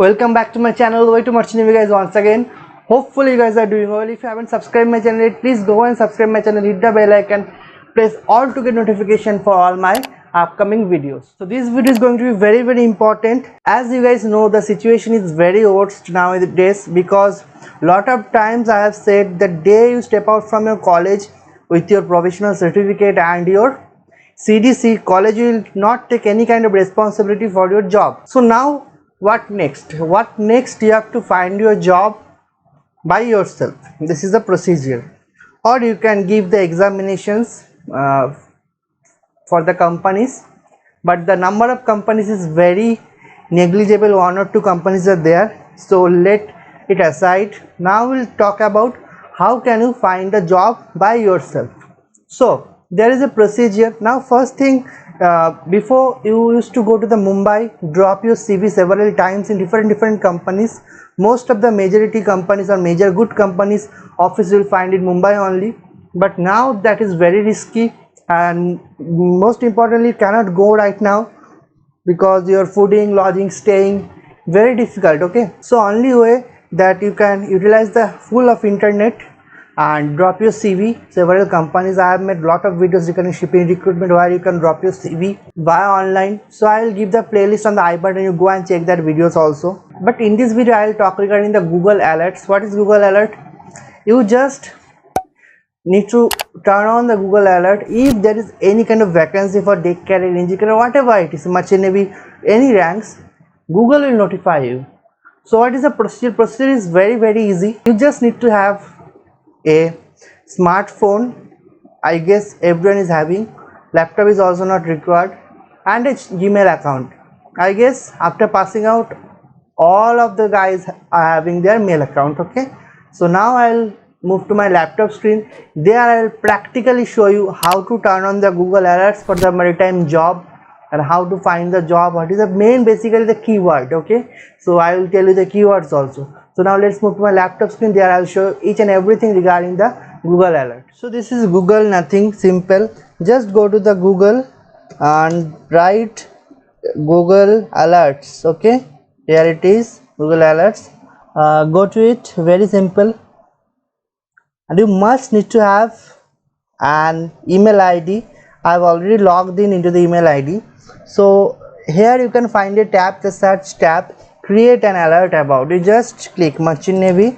Welcome back to my channel. Way to Merchant Navy guys once again. Hopefully you guys are doing well. If you haven't subscribed my channel yet, please go and subscribe my channel, hit the bell icon, press all to get notification for all my upcoming videos. So this video is going to be very important. As you guys know, the situation is very worst nowadays because lot of times I have said the day you step out from your college with your professional certificate and your CDC, college will not take any kind of responsibility for your job. So now what next? You have to find your job by yourself. This is the procedure, or you can give the examinations for the companies, but the number of companies is very negligible. One or two companies are there, so let it aside. Now we'll talk about how can you find a job by yourself. So there is a procedure. Now first thing, before you used to go to the Mumbai, drop your CV several times in different companies. Most of the majority companies or major good companies office will find in Mumbai only, but now that is very risky, and most importantly cannot go right now because your fooding, lodging, staying very difficult. Okay, so only way that you can utilize the full of internet and drop your CV several companies. I have made lot of videos regarding shipping recruitment where you can drop your CV via online. So I will give the playlist on the I button, you go and check that videos also. But in this video I will talk regarding the Google Alerts. What is Google Alert? You just need to turn on the Google Alert. If there is any kind of vacancy for deck carrier, engine carrier, whatever it is, merchant navy, any ranks, Google will notify you. So what is the procedure? Procedure is very easy. You just need to have a smartphone. I guess everyone is having. Laptop is also not required, and a Gmail account. I guess after passing out, all of the guys are having their mail account. Okay, so now I'll move to my laptop screen. There I'll practically show you how to turn on the Google Alerts for the maritime job and how to find the job, what is the main basically the keyword. Okay, so I will tell you the keywords also. So now let's move to my laptop screen. There I'll show each and everything regarding the Google Alert. So this is Google, nothing simple. Just go to the Google and write Google Alerts. Okay, here it is, Google Alerts. Go to it, very simple, and you must need to have an email ID. I've already logged in into the email ID. So here you can find a tab, the search tab, create an alert about. You just click Merchant Navy.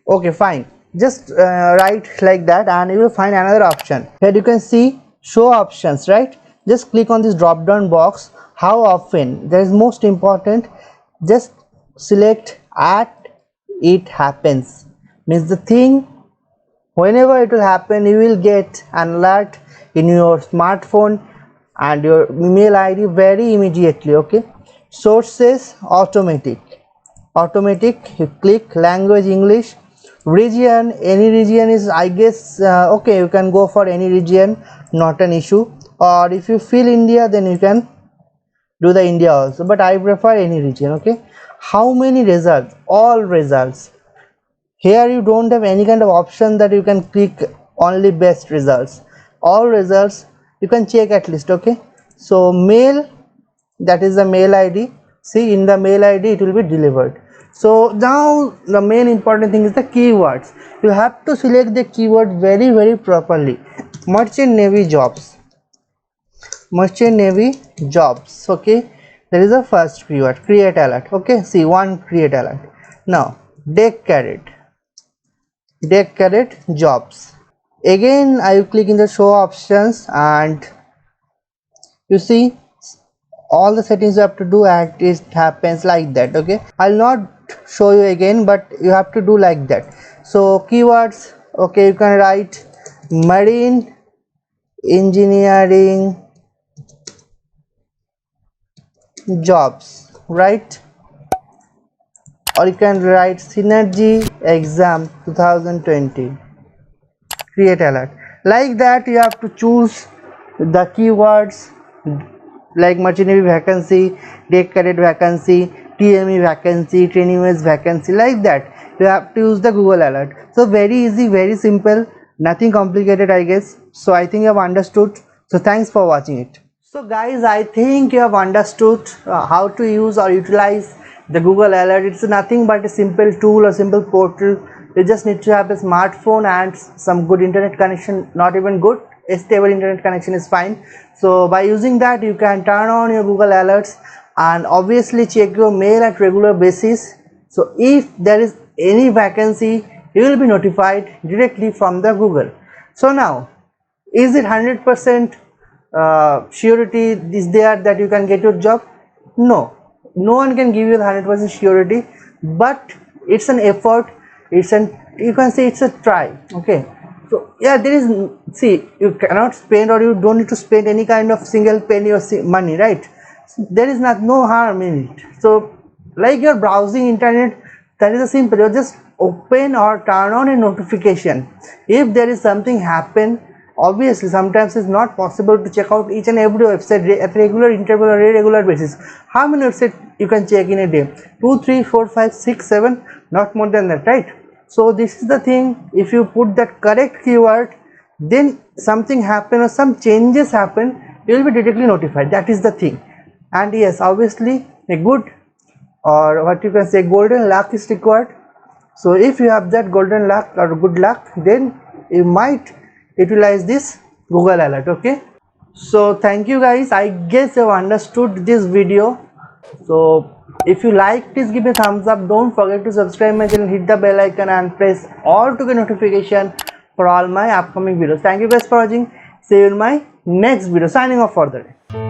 Okay, fine, just write like that and you will find another option. Here you can see show options, right? Just click on this drop down box. How often? That is most important. Just select at it happens, means the thing whenever it will happen, you will get an alert in your smartphone and your email ID very immediately. Okay, sources automatic, you click language English, region any region is, I guess, okay, you can go for any region, not an issue, or if you feel India then you can do the India also, but I prefer any region. Okay, how many results? All results. Here you don't have any kind of option that you can click only best results. All results you can check at least. Okay, so mail, that is the mail ID. See, in the mail ID it will be delivered. So now the main important thing is the keywords. You have to select the keyword very properly. Merchant Navy jobs, Merchant Navy jobs. Okay, there is a first keyword, create alert. Okay, see, one create alert. Now deck carried jobs. Again I will click in the show options and you see all the settings you have to do, and it happens like that. Okay, I'll not show you again, but you have to do like that. So keywords, okay, you can write marine engineering jobs, right? Or you can write synergy exam 2020, create alert. Like that you have to choose the keywords like Merchant Navy vacancy, deck cadet vacancy, TME vacancy, training wage vacancy, like that you have to use the Google Alert. So very easy, very simple, nothing complicated, I guess. So I think you have understood. So thanks for watching it. So guys, I think you have understood how to use or utilize the Google Alert. It's nothing but a simple tool or simple portal. You just need to have a smartphone and some good internet connection. Not even good, a stable internet connection is fine. So by using that, you can turn on your Google Alerts and obviously check your mail at regular basis. So if there is any vacancy, you will be notified directly from the Google. So now, is it 100% surety is there that you can get your job? No, no one can give you the 100% surety, but it's an effort. It's an, you can say it's a try. Okay, so yeah, there is, see, you cannot spend or you don't need to spend any kind of single penny or money, right? So there is no harm in it. So like you're browsing internet, that is a simple, you just open or turn on a notification. If there is something happen, obviously sometimes it's not possible to check out each and every website at regular interval or irregular basis. How many websites you can check in a day? 2, 3, 4, 5, 6, 7, not more than that, right? So this is the thing, if you put that correct keyword, then something happen or some changes happen, you will be directly notified. That is the thing. And yes, obviously a good, or what you can say, golden luck is required. So if you have that golden luck or good luck, then you might utilize this Google Alert. Okay, so thank you guys, I guess you have understood this video. So if you like, please give a thumbs up. Don't forget to subscribe my channel, hit the bell icon and press all to get notification for all my upcoming videos. Thank you guys for watching. See you in my next video. Signing off for the day.